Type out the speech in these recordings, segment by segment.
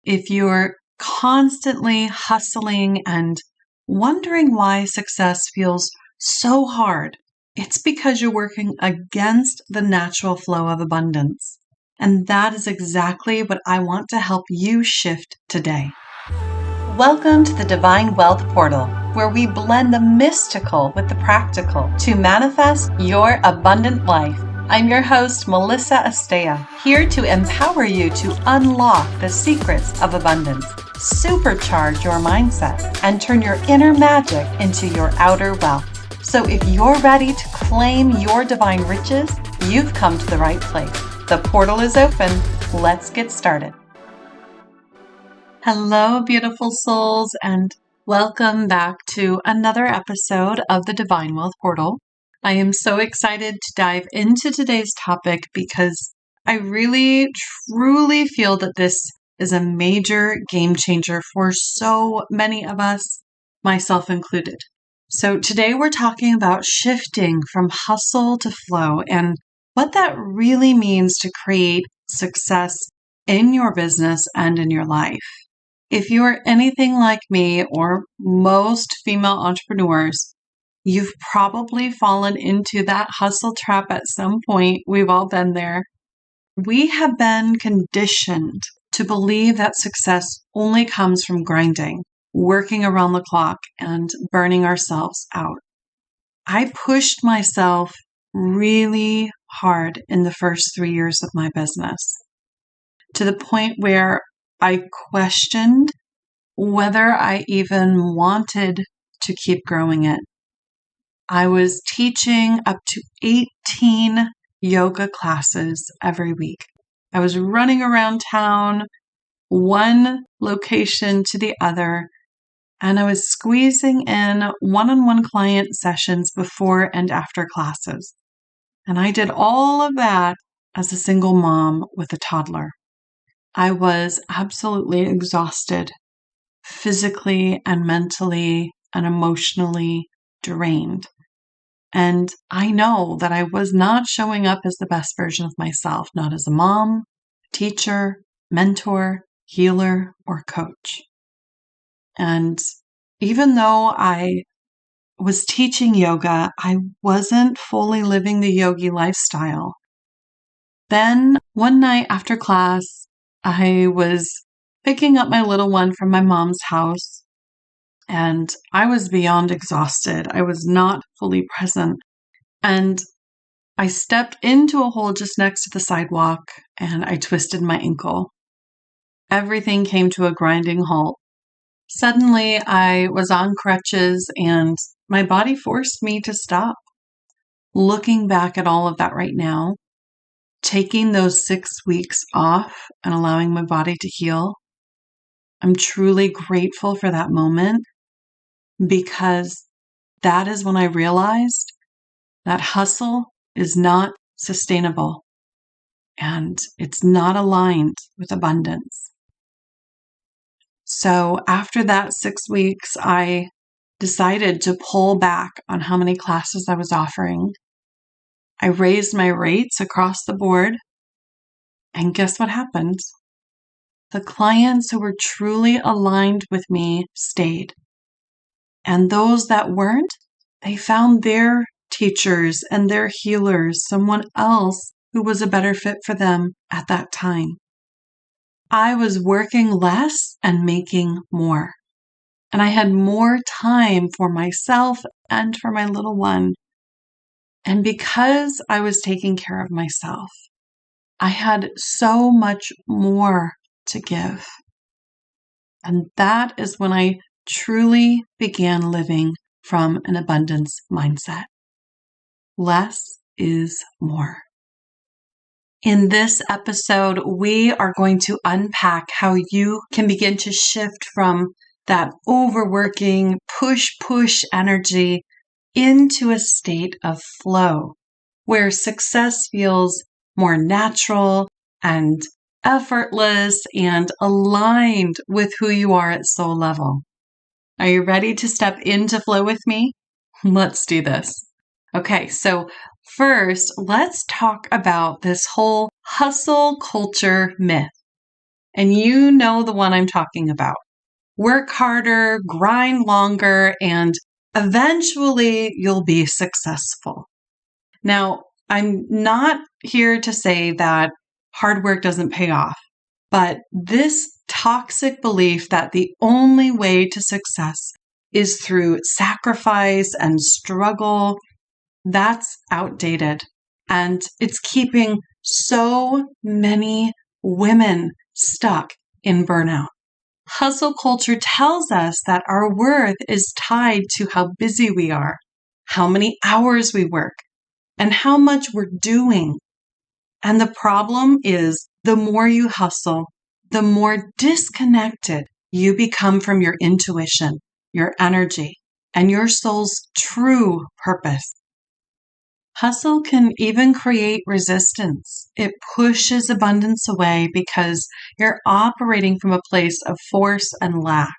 If you're constantly hustling and wondering why success feels so hard, it's because you're working against the natural flow of abundance. And that is exactly what I want to help you shift today. Welcome to the Divine Wealth Portal, where we blend the mystical with the practical to manifest your abundant life. I'm your host, Melissa Asteya, here to empower you to unlock the secrets of abundance, supercharge your mindset, and turn your inner magic into your outer wealth. So if you're ready to claim your divine riches, you've come to the right place. The portal is open. Let's get started. Hello, beautiful souls, and welcome back to another episode of the Divine Wealth Portal. I am so excited to dive into today's topic because I really, truly feel that this is a major game changer for so many of us, myself included. So today we're talking about shifting from hustle to flow and what that really means to create success in your business and in your life. If you are anything like me or most female entrepreneurs, you've probably fallen into that hustle trap at some point. We've all been there. We have been conditioned to believe that success only comes from grinding, working around the clock, and burning ourselves out. I pushed myself really hard in the first 3 years of my business to the point where I questioned whether I even wanted to keep growing it. I was teaching up to 18 yoga classes every week. I was running around town, one location to the other, and I was squeezing in one-on-one client sessions before and after classes. And I did all of that as a single mom with a toddler. I was absolutely exhausted, physically and mentally and emotionally drained. And I know that I was not showing up as the best version of myself, not as a mom, teacher, mentor, healer, or coach. And even though I was teaching yoga, I wasn't fully living the yogi lifestyle. Then one night after class, I was picking up my little one from my mom's house, and I was beyond exhausted. I was not fully present. And I stepped into a hole just next to the sidewalk, and I twisted my ankle. Everything came to a grinding halt. Suddenly, I was on crutches, and my body forced me to stop. Looking back at all of that right now, taking those 6 weeks off and allowing my body to heal, I'm truly grateful for that moment because that is when I realized that hustle is not sustainable and it's not aligned with abundance. So after that 6 weeks, I decided to pull back on how many classes I was offering. I raised my rates across the board. And guess what happened? The clients who were truly aligned with me stayed. And those that weren't, they found their teachers and their healers, someone else who was a better fit for them at that time. I was working less and making more. And I had more time for myself and for my little one. And because I was taking care of myself, I had so much more to give. And that is when I truly began living from an abundance mindset. Less is more. In this episode, we are going to unpack how you can begin to shift from that overworking, push energy into a state of flow, where success feels more natural and effortless and aligned with who you are at soul level. Are you ready to step into flow with me? Let's do this. Okay, so first, let's talk about this whole hustle culture myth. And you know the one I'm talking about. Work harder, grind longer, and eventually you'll be successful. Now, I'm not here to say that hard work doesn't pay off, but this toxic belief that the only way to success is through sacrifice and struggle, that's outdated. And it's keeping so many women stuck in burnout. Hustle culture tells us that our worth is tied to how busy we are, how many hours we work, and how much we're doing. And the problem is the more you hustle, the more disconnected you become from your intuition, your energy, and your soul's true purpose. Hustle can even create resistance. It pushes abundance away because you're operating from a place of force and lack.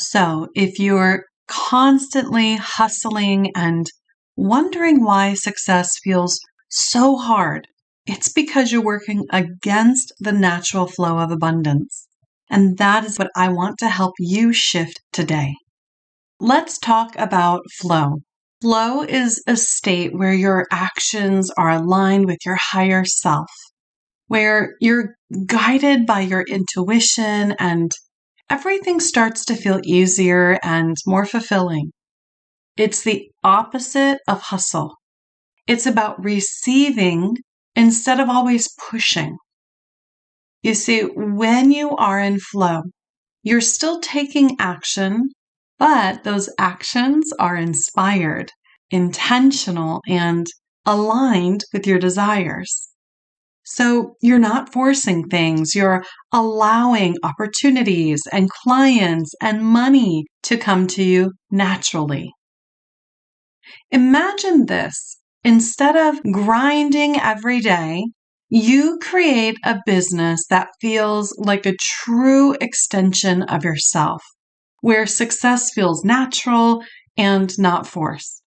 So if you're constantly hustling and wondering why success feels so hard, it's because you're working against the natural flow of abundance. And that is what I want to help you shift today. Let's talk about flow. Flow is a state where your actions are aligned with your higher self, where you're guided by your intuition and everything starts to feel easier and more fulfilling. It's the opposite of hustle. It's about receiving instead of always pushing. You see, when you are in flow, you're still taking action, but those actions are inspired, intentional, and aligned with your desires. So you're not forcing things, you're allowing opportunities and clients and money to come to you naturally. Imagine this. Instead of grinding every day, you create a business that feels like a true extension of yourself, where success feels natural and not forced.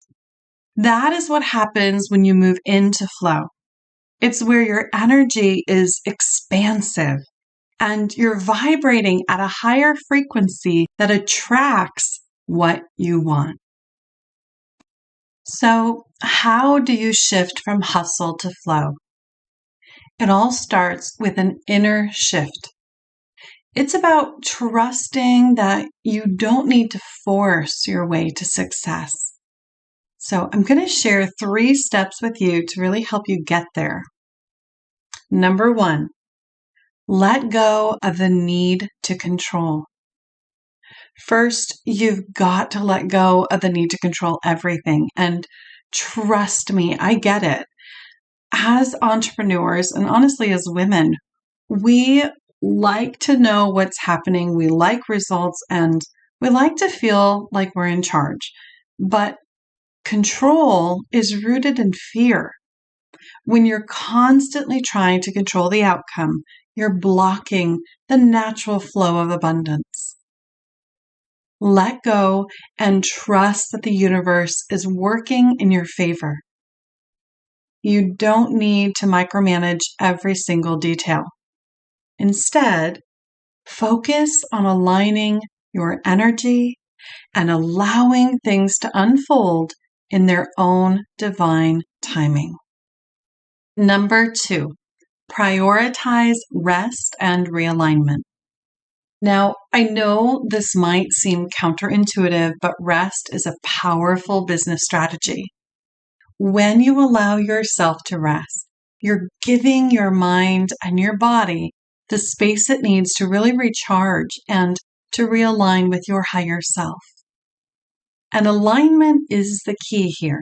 That is what happens when you move into flow. It's where your energy is expansive and you're vibrating at a higher frequency that attracts what you want. So, how do you shift from hustle to flow? It all starts with an inner shift. It's about trusting that you don't need to force your way to success. So I'm going to share 3 steps with you to really help you get there. Number 1, let go of the need to control. First, you've got to let go of the need to control everything. And trust me, I get it. As entrepreneurs, and honestly as women, we like to know what's happening. We like results and we like to feel like we're in charge. But control is rooted in fear. When you're constantly trying to control the outcome, you're blocking the natural flow of abundance. Let go and trust that the universe is working in your favor. You don't need to micromanage every single detail. Instead, focus on aligning your energy and allowing things to unfold in their own divine timing. Number 2, prioritize rest and realignment. Now, I know this might seem counterintuitive, but rest is a powerful business strategy. When you allow yourself to rest, you're giving your mind and your body the space it needs to really recharge and to realign with your higher self. And alignment is the key here.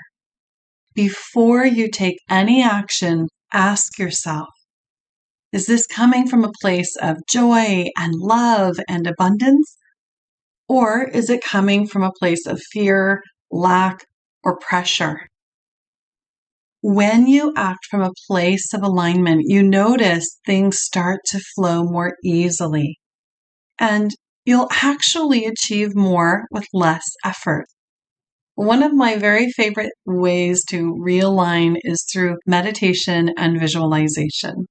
Before you take any action, ask yourself, is this coming from a place of joy and love and abundance? Or is it coming from a place of fear, lack, or pressure? When you act from a place of alignment, you notice things start to flow more easily. And you'll actually achieve more with less effort. One of my very favorite ways to realign is through meditation and visualization.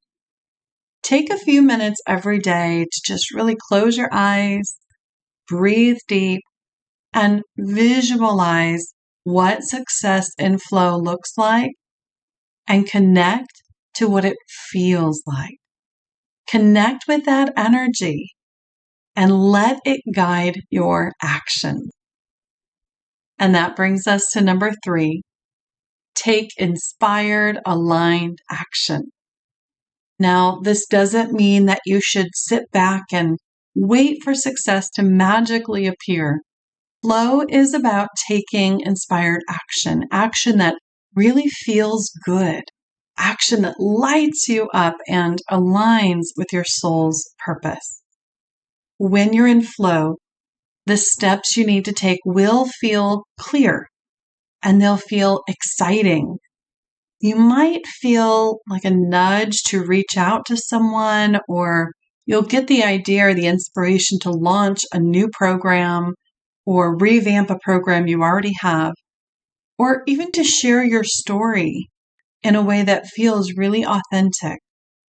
take a few minutes every day to just really close your eyes, breathe deep, and visualize what success in flow looks like and connect to what it feels like. Connect with that energy and let it guide your action. And that brings us to number 3. Take inspired, aligned action. Now, this doesn't mean that you should sit back and wait for success to magically appear. Flow is about taking inspired action, action that really feels good, action that lights you up and aligns with your soul's purpose. When you're in flow, the steps you need to take will feel clear and they'll feel exciting. You might feel like a nudge to reach out to someone, or you'll get the idea or the inspiration to launch a new program or revamp a program you already have, or even to share your story in a way that feels really authentic,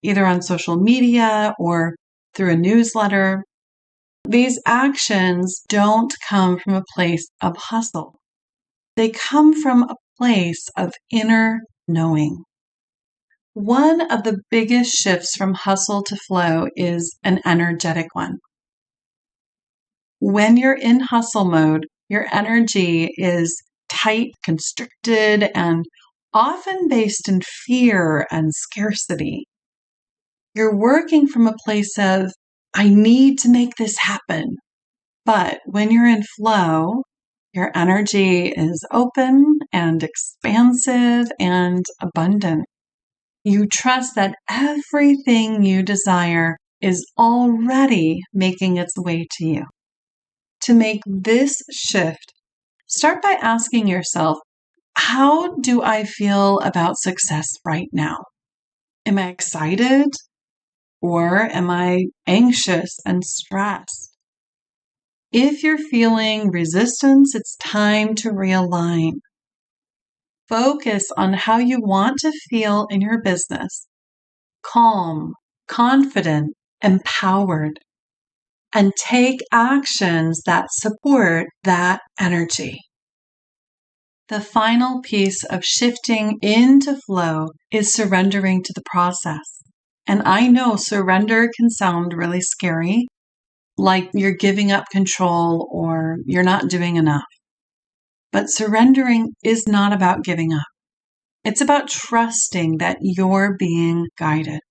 either on social media or through a newsletter. These actions don't come from a place of hustle. They come from a place of inner knowing. One of the biggest shifts from hustle to flow is an energetic one. When you're in hustle mode, your energy is tight, constricted, and often based in fear and scarcity. You're working from a place of, I need to make this happen. But when you're in flow, your energy is open and expansive and abundant. You trust that everything you desire is already making its way to you. To make this shift, start by asking yourself, how do I feel about success right now? Am I excited? Or am I anxious and stressed? If you're feeling resistance, it's time to realign. Focus on how you want to feel in your business. Calm, confident, empowered. And take actions that support that energy. The final piece of shifting into flow is surrendering to the process. And I know surrender can sound really scary, like you're giving up control or you're not doing enough. But surrendering is not about giving up. It's about trusting that you're being guided.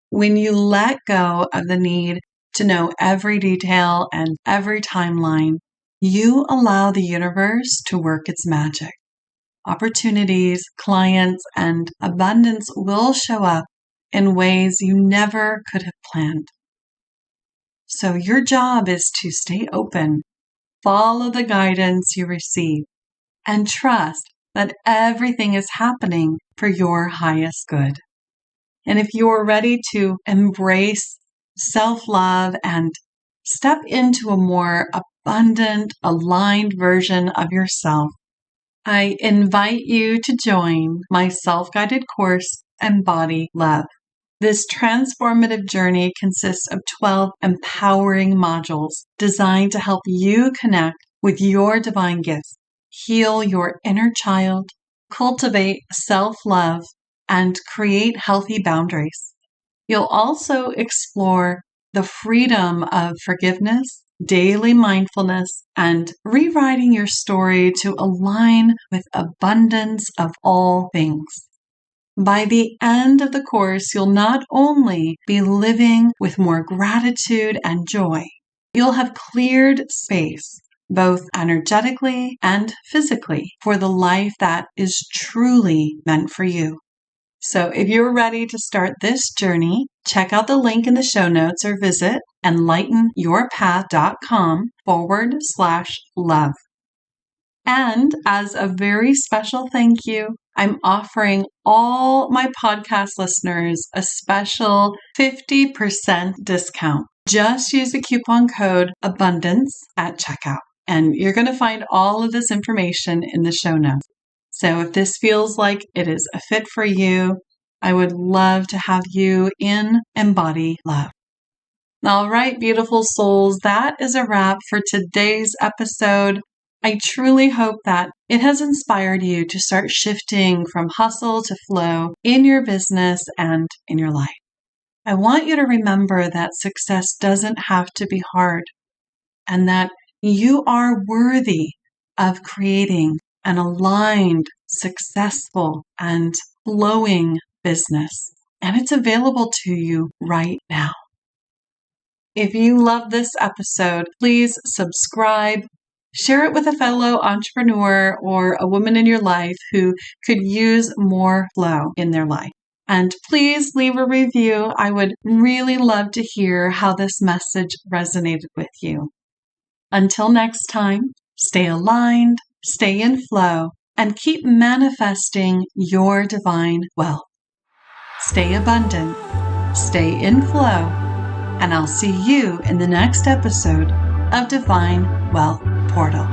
When you let go of the need to know every detail and every timeline, you allow the universe to work its magic. Opportunities, clients, and abundance will show up in ways you never could have planned. So your job is to stay open, follow the guidance you receive, and trust that everything is happening for your highest good. And if you're ready to embrace self-love and step into a more abundant, aligned version of yourself, I invite you to join my self-guided course, Embody Love. This transformative journey consists of 12 empowering modules designed to help you connect with your divine gifts, heal your inner child, cultivate self-love, and create healthy boundaries. You'll also explore the freedom of forgiveness, daily mindfulness, and rewriting your story to align with abundance of all things. By the end of the course, you'll not only be living with more gratitude and joy, you'll have cleared space, both energetically and physically, for the life that is truly meant for you. So if you're ready to start this journey, check out the link in the show notes or visit enlightenyourpath.com/love. And as a very special thank you, I'm offering all my podcast listeners a special 50% discount. Just use the coupon code ABUNDANCE at checkout. And you're going to find all of this information in the show notes. So if this feels like it is a fit for you, I would love to have you in Embody Love. All right, beautiful souls, that is a wrap for today's episode. I truly hope that it has inspired you to start shifting from hustle to flow in your business and in your life. I want you to remember that success doesn't have to be hard and that you are worthy of creating an aligned, successful, and flowing business. And it's available to you right now. If you love this episode, please subscribe, share it with a fellow entrepreneur or a woman in your life who could use more flow in their life. And please leave a review. I would really love to hear how this message resonated with you. Until next time, stay aligned, stay in flow, and keep manifesting your divine wealth. Stay abundant, stay in flow, and I'll see you in the next episode of Divine Wealth Portal.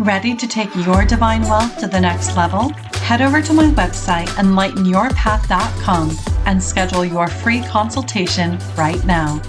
Ready to take your divine wealth to the next level? Head over to my website, enlightenyourpath.com, and schedule your free consultation right now.